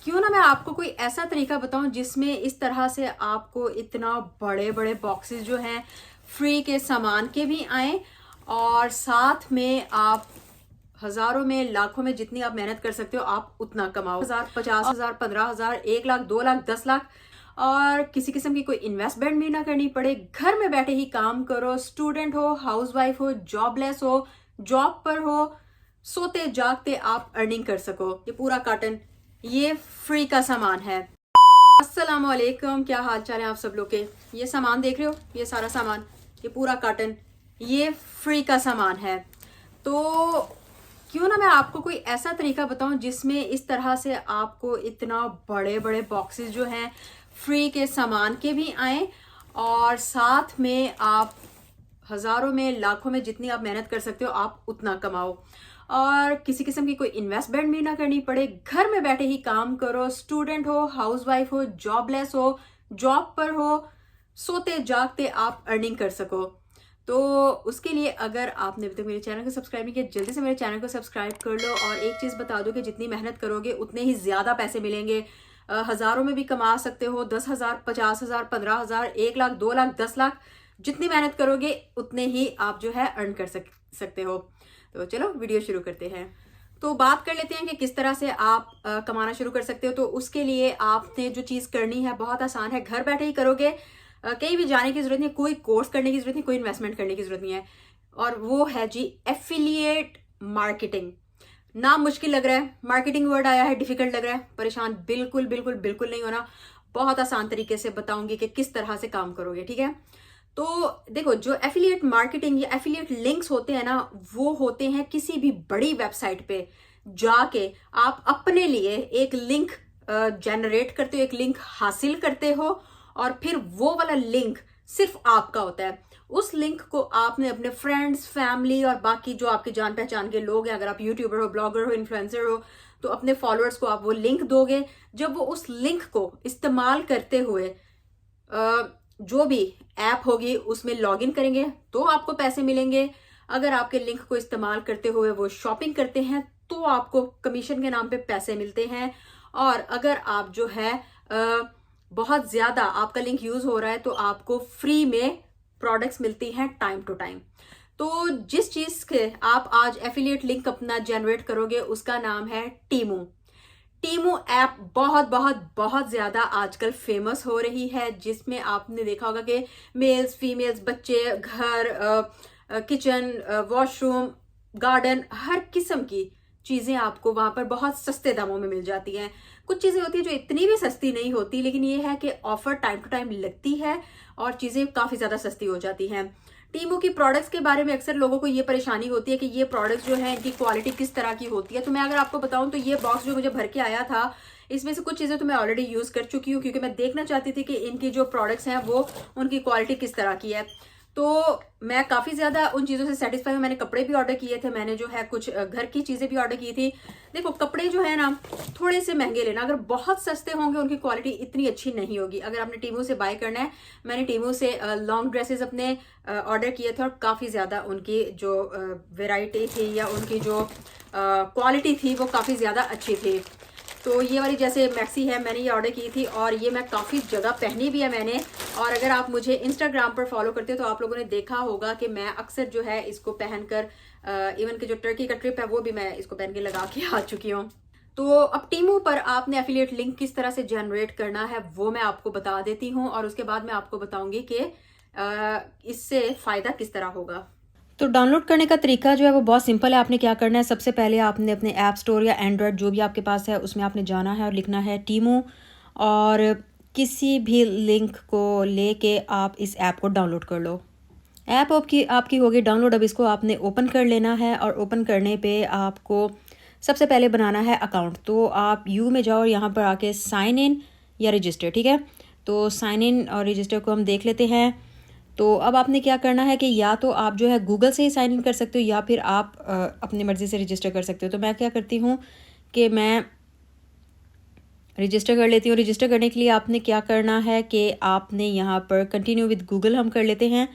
क्यों ना मैं आपको कोई ऐसा तरीका बताऊं जिसमें इस तरह से आपको इतना बड़े बड़े बॉक्सेस जो हैं फ्री के सामान के भी आए और साथ में आप हजारों में लाखों में जितनी आप मेहनत कर सकते हो आप उतना कमाओ। 10,000, 50,000, 15,000, 1 लाख, 2 लाख, 10 लाख और किसी किस्म की कोई इन्वेस्टमेंट भी ना करनी पड़े। घर में बैठे ही काम करो। स्टूडेंट हो, हाउसवाइफ हो, जॉबलेस हो, जॉब पर हो, सोते जागते आप अर्निंग कर सको। ये पूरा कार्टन ये फ्री का सामान है। अस्सलाम वालेकुम, क्या हाल चाल है आप सब लोग के। ये सामान देख रहे हो, ये सारा सामान, ये पूरा कार्टन ये फ्री का सामान है। तो क्यों ना मैं आपको कोई ऐसा तरीका बताऊं जिसमें इस तरह से आपको इतना बड़े बड़े बॉक्सेस जो हैं फ्री के सामान के भी आए और साथ में आप हजारों में लाखों में जितनी आप मेहनत कर सकते हो आप उतना कमाओ और किसी किस्म की कोई इन्वेस्टमेंट भी ना करनी पड़े। घर में बैठे ही काम करो। स्टूडेंट हो, हाउसवाइफ हो, जॉबलेस हो, जॉब पर हो, सोते जागते आप अर्निंग कर सको। तो उसके लिए अगर आपने अभी तक मेरे चैनल को सब्सक्राइब नहीं किया, जल्दी से मेरे चैनल को सब्सक्राइब कर लो। और एक चीज़ बता दो कि जितनी मेहनत करोगे उतने ही ज़्यादा पैसे मिलेंगे। हज़ारों में भी कमा सकते हो, 10,000, 50,000, 15,000, 1 लाख, 2 लाख, 10 लाख। जितनी मेहनत करोगे उतने ही आप जो है अर्न कर सकते हो। तो चलो वीडियो शुरू करते हैं। तो बात कर लेते हैं कि किस तरह से आप कमाना शुरू कर सकते हो। तो उसके लिए आपने जो चीज़ करनी है बहुत आसान है, घर बैठे ही करोगे। कहीं भी जाने की जरूरत नहीं, कोई कोर्स करने की जरूरत नहीं, कोई इन्वेस्टमेंट करने की जरूरत नहीं है। और वो है जी एफिलिएट मार्केटिंग। नाम मुश्किल लग रहा है, मार्केटिंग वर्ड आया है, डिफिकल्ट लग रहा है, परेशान बिल्कुल बिल्कुल बिल्कुल नहीं होना। बहुत आसान तरीके से बताऊंगी कि किस तरह से काम करोगे, ठीक है। तो देखो, जो एफिलिएट मार्केटिंग या एफिलिएट लिंक्स होते हैं ना, वो होते हैं किसी भी बड़ी वेबसाइट पे जाके आप अपने लिए एक लिंक जनरेट करते हो, एक लिंक हासिल करते हो और फिर वो वाला लिंक सिर्फ आपका होता है। उस लिंक को आपने अपने फ्रेंड्स, फैमिली और बाकी जो आपके जान पहचान के लोग हैं, अगर आप यूट्यूबर हो, ब्लॉगर हो, इन्फ्लुएंसर हो, तो अपने फॉलोअर्स को आप वो लिंक दोगे। जब वो उस लिंक को इस्तेमाल करते हुए जो भी ऐप होगी उसमें लॉगिन करेंगे तो आपको पैसे मिलेंगे। अगर आपके लिंक को इस्तेमाल करते हुए वो शॉपिंग करते हैं तो आपको कमीशन के नाम पे पैसे मिलते हैं। और अगर आप जो है बहुत ज्यादा आपका लिंक यूज हो रहा है तो आपको फ्री में प्रोडक्ट्स मिलती हैं टाइम टू टाइम। तो जिस चीज के आप आज एफिलिएट लिंक अपना जनरेट करोगे उसका नाम है टीमू। टीमू ऐप बहुत बहुत बहुत ज्यादा आजकल फेमस हो रही है, जिसमें आपने देखा होगा कि मेल्स, फीमेल्स, बच्चे, घर, किचन, वॉशरूम, गार्डन, हर किस्म की चीजें आपको वहां पर बहुत सस्ते दामों में मिल जाती हैं। कुछ चीजें होती है जो इतनी भी सस्ती नहीं होती, लेकिन ये है कि ऑफर टाइम टू टाइम लगती है और चीजें काफी ज्यादा सस्ती हो जाती हैं। टीमू की प्रोडक्ट्स के बारे में अक्सर लोगों को ये परेशानी होती है कि ये प्रोडक्ट्स जो है इनकी क्वालिटी किस तरह की होती है। तो मैं अगर आपको बताऊं तो ये बॉक्स जो मुझे भर के आया था, इसमें से कुछ चीजें तो मैं ऑलरेडी यूज कर चुकी हूँ, क्योंकि मैं देखना चाहती थी कि इनकी जो प्रोडक्ट्स हैं वो उनकी क्वालिटी किस तरह की है। तो मैं काफी ज्यादा उन चीजों से सेटिस्फाई हूँ। मैंने कपड़े भी ऑर्डर किए थे, मैंने जो है कुछ घर की चीजें भी ऑर्डर की थी। देखो, कपड़े जो है ना थोड़े से महंगे लेना, अगर बहुत सस्ते होंगे उनकी क्वालिटी इतनी अच्छी नहीं होगी। अगर आपने टीमू से बाय करना है, मैंने टीमू से लॉन्ग ड्रेसेस अपने ऑर्डर किए थे और काफी ज्यादा उनकी जो वेराइटी थी या उनकी जो क्वालिटी थी वो काफी ज्यादा अच्छी थी। तो ये वाली जैसे मैक्सी है, मैंने ये ऑर्डर की थी और ये मैं काफ़ी जगह पहनी भी है मैंने। और अगर आप मुझे इंस्टाग्राम पर फॉलो करते हो तो आप लोगों ने देखा होगा कि मैं अक्सर जो है इसको पहनकर इवन कि जो टर्की का ट्रिप है वो भी मैं इसको पहन के लगा के आ चुकी हूँ। तो अब टीमू पर आपने एफिलिएट लिंक किस तरह से जनरेट करना है वो मैं आपको बता देती हूँ और उसके बाद मैं आपको बताऊंगी कि इससे फ़ायदा किस तरह होगा। तो डाउनलोड करने का तरीका जो है वो बहुत सिंपल है। आपने क्या करना है, सबसे पहले आपने अपने ऐप स्टोर या एंड्रॉयड जो भी आपके पास है उसमें आपने जाना है और लिखना है टीमू, और किसी भी लिंक को लेके आप इस ऐप को डाउनलोड कर लो। ऐप आपकी होगी डाउनलोड। अब इसको आपने ओपन कर लेना है और ओपन करने पे आपको सबसे पहले बनाना है अकाउंट। तो आप यू में जाओ और यहाँ पर आके साइन इन या रजिस्टर, ठीक है। तो साइन इन और रजिस्टर को हम देख लेते हैं। तो अब आपने क्या करना है कि या तो आप जो है गूगल से ही साइन इन कर सकते हो या फिर आप अपनी मर्ज़ी से रजिस्टर कर सकते हो। तो मैं क्या करती हूँ कि मैं रजिस्टर कर लेती हूँ। रजिस्टर करने के लिए आपने क्या करना है कि आपने यहाँ पर कंटिन्यू विद गूगल हम कर लेते हैं।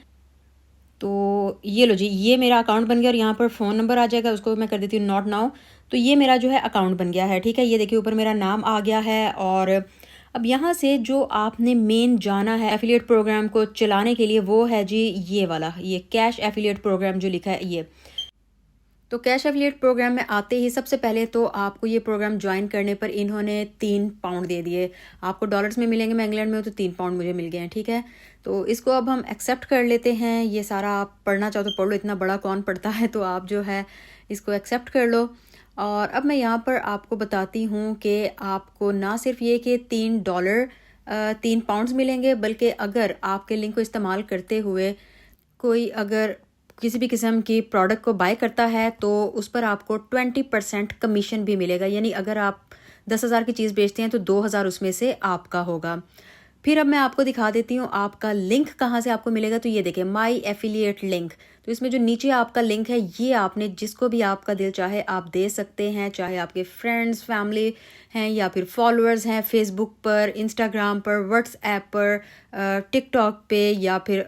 तो ये लो जी, ये मेरा अकाउंट बन गया और यहाँ पर फ़ोन नंबर आ जाएगा, उसको मैं कर देती हूँ नॉट नाउ। तो ये मेरा जो है अकाउंट बन गया है, ठीक है। ये देखिए ऊपर मेरा नाम आ गया है। और अब यहाँ से जो आपने मेन जाना है एफिलिएट प्रोग्राम को चलाने के लिए वो है जी ये वाला, ये कैश एफिलिएट प्रोग्राम जो लिखा है ये। तो कैश एफिलिएट प्रोग्राम में आते ही सबसे पहले तो आपको ये प्रोग्राम ज्वाइन करने पर इन्होंने 3 पाउंड दे दिए। आपको डॉलर्स में मिलेंगे, मैं इंग्लैंड में हूँ तो 3 पाउंड मुझे मिल गए हैं, ठीक है। तो इसको अब हम एक्सेप्ट कर लेते हैं। ये सारा आप पढ़ना चाहो तो पढ़ लो, इतना बड़ा कौन पढ़ता है, तो आप जो है इसको एक्सेप्ट कर लो। और अब मैं यहाँ पर आपको बताती हूँ कि आपको ना सिर्फ ये कि $3 3 पाउंड्स मिलेंगे, बल्कि अगर आपके लिंक को इस्तेमाल करते हुए कोई अगर किसी भी किस्म की प्रोडक्ट को बाय करता है तो उस पर आपको 20% कमीशन भी मिलेगा। यानी अगर आप 10,000 की चीज़ बेचते हैं तो 2,000 उसमें से आपका होगा। फिर अब मैं आपको दिखा देती हूँ आपका लिंक कहाँ से आपको मिलेगा। तो ये देखिए माई एफिलिएट लिंक, तो इसमें जो नीचे आपका लिंक है ये आपने जिसको भी आपका दिल चाहे आप दे सकते हैं, चाहे आपके फ्रेंड्स फैमिली हैं या फिर फॉलोअर्स हैं फेसबुक पर, इंस्टाग्राम पर, व्हाट्सएप पर, टिकटॉक पे या फिर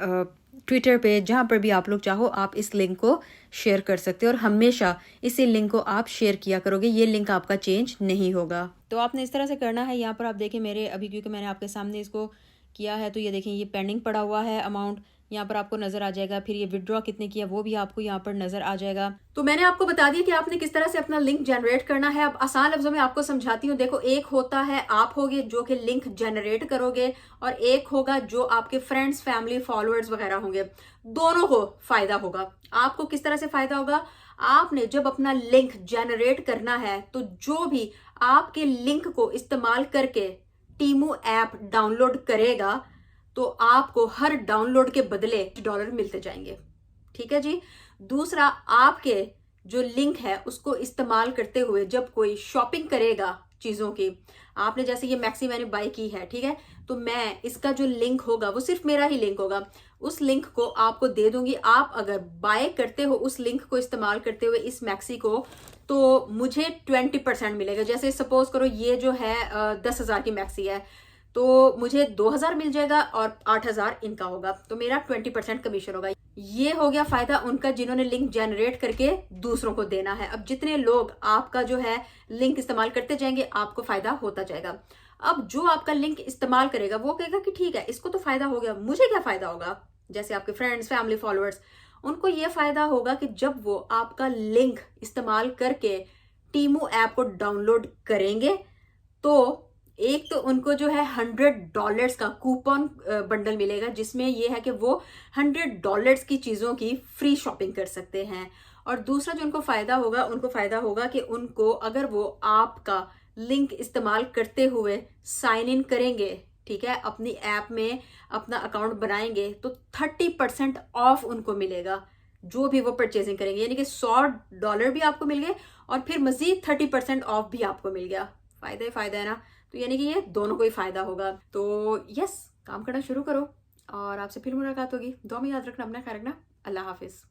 ट्विटर पे, जहाँ पर भी आप लोग चाहो आप इस लिंक को शेयर कर सकते हो। और हमेशा इसी लिंक को आप शेयर किया करोगे, ये लिंक आपका चेंज नहीं होगा। तो आपने इस तरह से करना है। यहाँ पर आप देखें मेरे अभी क्योंकि मैंने आपके सामने इसको किया है तो ये देखें ये पेंडिंग पड़ा हुआ है अमाउंट, यहाँ पर आपको नजर आ जाएगा। फिर ये विड्रॉ कितने किया वो भी आपको यहाँ पर नजर आ जाएगा। तो मैंने आपको बता दिया कि आपने किस तरह से अपना लिंक जनरेट करना है। अब आसान लफ्जों में आपको समझाती हूँ। देखो, एक होता है आप होगे जो कि लिंक जनरेट करोगे, और एक होगा जो आपके फ्रेंड्स फैमिली फॉलोअर्स वगैरह होंगे। दोनों को फायदा होगा। आपको किस तरह से फायदा होगा, आपने जब अपना लिंक जनरेट करना है तो जो भी आपके लिंक को इस्तेमाल करके टीमू ऐप डाउनलोड करेगा तो आपको हर डाउनलोड के बदले $1 मिलते जाएंगे, ठीक है जी। दूसरा, आपके जो लिंक है उसको इस्तेमाल करते हुए जब कोई शॉपिंग करेगा चीजों की, आपने जैसे ये मैक्सी मैंने बाय की है, ठीक है, तो मैं इसका जो लिंक होगा वो सिर्फ मेरा ही लिंक होगा, उस लिंक को आपको दे दूंगी। आप अगर बाय करते हो उस लिंक को इस्तेमाल करते हुए इस मैक्सी को, तो मुझे 20% मिलेगा। जैसे सपोज करो ये जो है 10,000 की मैक्सी है तो मुझे 2,000 मिल जाएगा और 8,000 इनका होगा, तो मेरा 20% कमीशन होगा। ये हो गया फायदा उनका जिन्होंने लिंक जनरेट करके दूसरों को देना है। अब जितने लोग आपका जो है लिंक इस्तेमाल करते जाएंगे आपको फायदा होता जाएगा। अब जो आपका लिंक इस्तेमाल करेगा वो कहेगा कि ठीक है इसको तो फायदा हो गया, मुझे क्या फायदा होगा। जैसे आपके फ्रेंड्स फैमिली फॉलोअर्स, उनको ये फायदा होगा कि जब वो आपका लिंक इस्तेमाल करके टीमू ऐप को डाउनलोड करेंगे तो एक तो उनको जो है $100 का कूपन बंडल मिलेगा, जिसमें ये है कि वो $100 की चीजों की फ्री शॉपिंग कर सकते हैं। और दूसरा जो उनको फायदा होगा, उनको फायदा होगा कि उनको अगर वो आपका लिंक इस्तेमाल करते हुए साइन इन करेंगे, ठीक है, अपनी ऐप में अपना अकाउंट बनाएंगे तो 30% ऑफ उनको मिलेगा जो भी वो परचेजिंग करेंगे। यानी कि $100 भी आपको मिल गए और फिर मजीद 30% ऑफ भी आपको मिल गया। फायदा ही फायदा है ना। तो यानी कि ये दोनों को ही फायदा होगा। तो यस, काम करना शुरू करो और आपसे फिर मुलाकात होगी। दुआ में याद रखना, अपना ख्याल रखना। अल्लाह हाफिज।